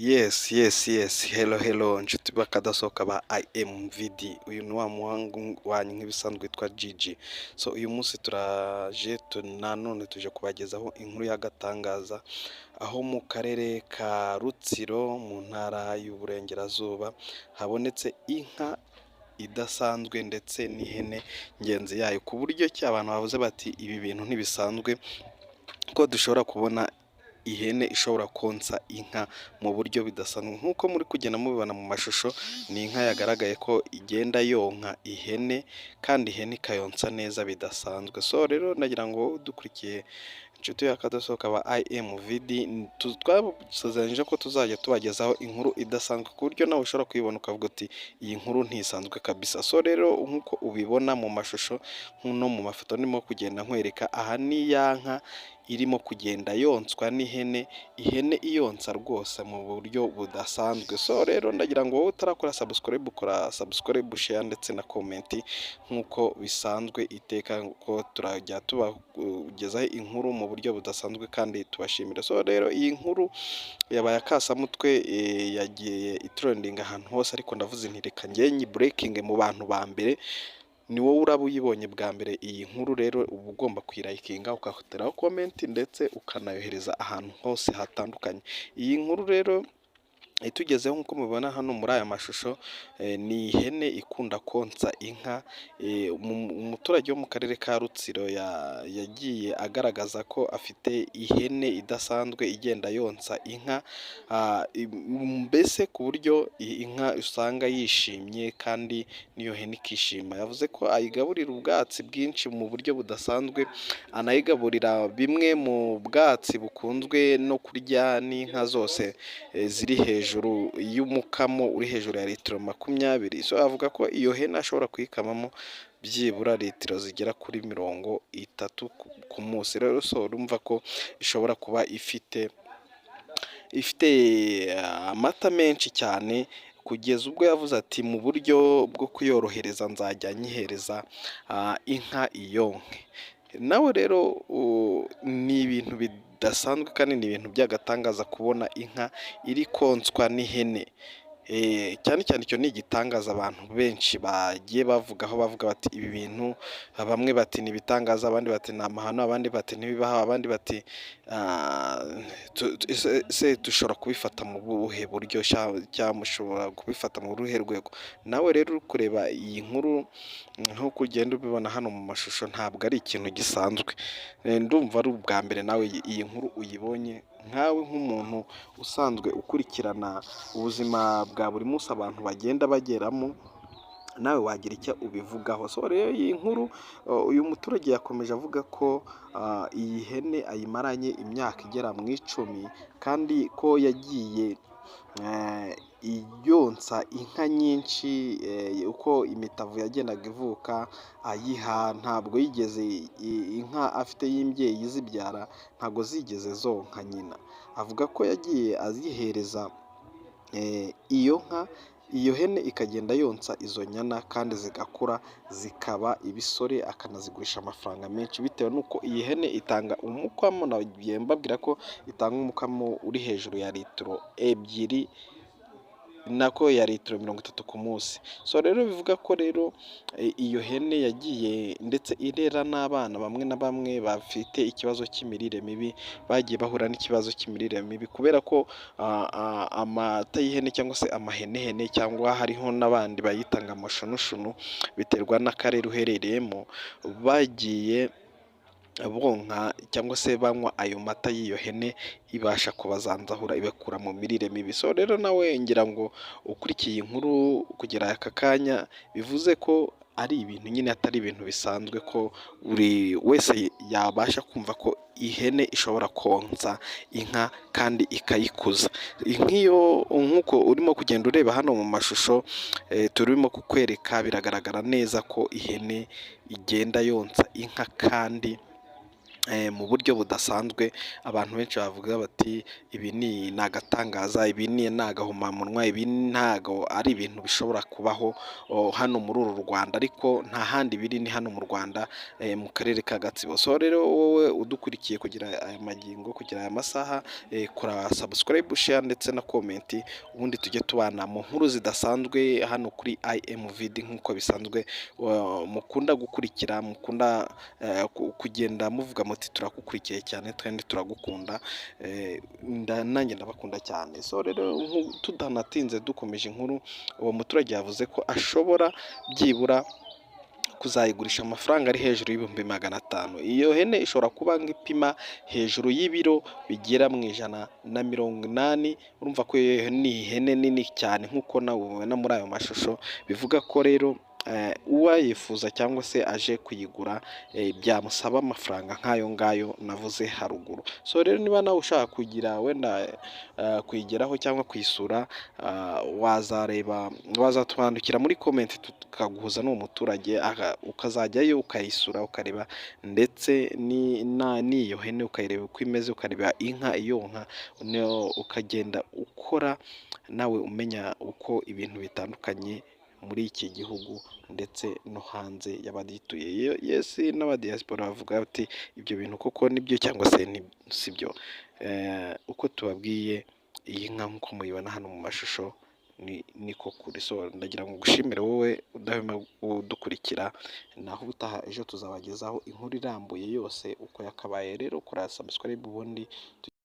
Yes. Hello nshuti bakadasohoka ba IMVD. Uyu ni wa muhangu wanyu nk'ibisanzwe witwa Gigi. So uyu munsi turaje nanone tuje kubagezaho inkuru y'agatangaza aho mu karere ka Rutsiro mu ntara y'Uburengerazuba habonetse inka idasanzwe ndetse n'ihene ngenzi yayo, ku buryo ki abantu bavuze bati ibi bintu ntibisanzwe ko dushobora kubona ihene ishobora konsa inka mu buryo bidasanzwe. Nk'uko muri kugenda mubibona mu mashusho, ni inka yagaragaye ko igenda yonka ihene kandi ihene ikayonsa neza bidasanzwe. So rero nagira ngo dukurikiye inshuti y'akadasohoka ba IMVD, twasezeranyije ko tuzajya tubagezaho inkuru idasanzwe ku buryo nawe ushobora kuyibona ukavuga uti iyi nkuru ntisanzwe kabisa. So rero nk'uko ubibona mu mashusho no mu mafoto ndimo kugenda nkwereka, aha ni ya nka irimo kugenda yonswa n'ihene, ihene iyonsa rwose mu buryo budasanzwe. So rero ndagira ngo wowe utarakora subscribe, ukora subscribe, share ndetse na comment nk'uko bisanzwe iteka, ko turajya tubagezaho inkuru mu buryo budasanzwe kandi tubashimira. So rero iyi nkuru yabaye akasamutwe, yagiye itrending ahantu hose, ariko ndavuze nti reka ngenye breaking mu bantu ba mbere. Ni wowe uraba uyibonye bwa mbere iyi nkuru, rero uba ugomba kuyirayikinga, ukahoteraho comment ndetse ukanayohereza ahantu hose hatandukanye. Iyi nkuru rero itugezeho nk'uko mubibona hano muri aya mashusho, ni ihene ikunda konsa inka. Umuturage wo mu karere ka Rutsiro yagiye agaragaza ko afite ihene idasanzwe igenda yonsa inka, mbese ku buryo inka usanga yishimye kandi n'iyo hene ikishima. Yavuze ko ayigaburira ubwatsi bwinshi mu buryo budasanzwe, anayigaburira bimwe mu bwatsi bukunzwe no kurya n'inka zose ziri hejuru y'umukamo uri hejuru ya litiro 20. So avuga ko iyo hene ashobora kuyikamamo byibura litiro zigera kuri 30 ku munsi. Rero so urumva ko ishobora kuba ifite amata menshi cyane, kugeza ubwo yavuze ati mu buryo bwo kuyorohereza nzajya nyihereza inka iyonke. Nawe rero ni ibintu bidasanzwe kandi ni ibintu by'agatangaza kubona inka iri konswa n'ihene. Cyane icyo ni igitangaza abantu benshi bagiye bavugaho, bavuga bati ibi bintu, bamwe bati ni ibitangaza, abandi bati ni amahano, abandi bati ntibibaho, abandi bati se dushobora kubifata mu buhe buryo, cyangwa mushobora kubifata mu ruhe rwego. Nawe rero uri kureba iyi nkuru nk'uko ugenda ubibona hano mu mashusho, ntabwo ari ikintu gisanzwe. Ndumva ari ubwa mbere nawe iyi nkuru uyibonye, nkawe nk'umuntu usanzwe ukurikirana ubuzima bwa buri munsi abantu bagenda bageramo, nawe wagira icyo ubivugaho. So rero iyi nkuru, uyu muturage yakomeje avuga ko iyi hene ayimaranye imyaka igera mu 10 kandi ko yagiye yonsa inka nyinshi, uko imitavu yagendaga ivuka ayiha, ntabwo yigeze inka afite y'imbyeyi zibyara ntabwo zigeze zonka nyina. Avuga ko yagiye azihereza iyo hene ikagenda yonsa izo nyana kandi zigakura zikaba ibisore, akanazigurisha amafaranga menshi bitewe n'uko iyi hene itanga umukamo. Nagiye mbabwira ko itanga umukamo uri hejuru ya litiro 2, nako ya litiro 30 ku munsi. So rero bivuga ko rero iyo hene yagiye ndetse irera n'abana bamwe na bamwe bafite ikibazo cy'imirire mibi, bagiye bahura n'ikibazo cy'imirire mibi kubera ko amata y'ihene cyangwa se amahenehene, cyangwa hariho n'abandi bayitanga amashunushunu, biterwa n'akarere uherereyemo, bagiye bonka cyangwa se banywa ayo mata y'iyo hene, ibasha kubazanzahura ibakura mu mirire mibi. So rero nawe ngira ngo ukurikiye inkuru kugera aka kanya, bivuze ko ari ibintu nyine atari ibintu bisanzwe, ko buri wese yabasha kumva ko ihene ishobora konsa inka kandi ikayikuza. Nk'iyo nk'uko urimo kugenda ureba hano mu mashusho turimo kukwereka, biragaragara neza ko ihene igenda yonsa inka kandi mu buryo budasanzwe. Abantu benshi bavuga bati ibi ni agatangaza, ibi ni agahomamunwa, ibi ntago ari ibintu bishobora kubaho hano muri uru Rwanda, ariko nta handi biri, ni hano mu Rwanda mu karere ka Gatsibo. So rero wowe udukurikiye kugira aya magingo, kugira aya masaha, kora subscribe, share ndetse na comment, ubundi tujye tubana mu nkuru zidasanzwe hano kuri IMVD nk'uko bisanzwe. Mukunda gukurikira, mukunda kugenda muvuga muti turakukurikiye cyane, twende turagukunda, nanjye ndabakunda cyane. So rero tudanatinze dukomeje inkuru, uwo muturage yavuze ko ashobora byibura kuzayigurisha amafaranga ari hejuru y'ibihumbi 500. Iyo hene ishobora kuba nk'ipima hejuru y'ibiro bigera mu 180. Urumva ko ni ihene nini cyane nk'uko nawe ubona muri ayo mashusho. Bivuga ko rero uwayifuza cyangwa se aje kuyigura byamusaba amafaranga nk'ayo ngayo navuze haruguru. So rero niba nawe ushaka kugira wenda kuyigeraho cyangwa kuyisura, wazatwandikira muri comment tukaguhuza n'uwo muturage, ukazajyayo ukayisura ukareba, ndetse n'iyo hene ukayireba uko imeze, ukareba inka iyo nka, ukagenda ukora nawe umenya uko ibintu bitandukanye muri iki gihugu ndetse no hanze y'abadituye. Yes, n'abadiaspora bavuga bati ibyo bintu koko nibyo cyangwa se sibyo. Uko tubabwiye iyi nka nk'uko muyibona hano mu mashusho niko kuri. So ndagira ngo gushimire wowe udahwema udukurikira, naho ubutaha ejo tuzabagezaho inkuru irambuye yose uko yakabaye. Rero kora subscribe ubundi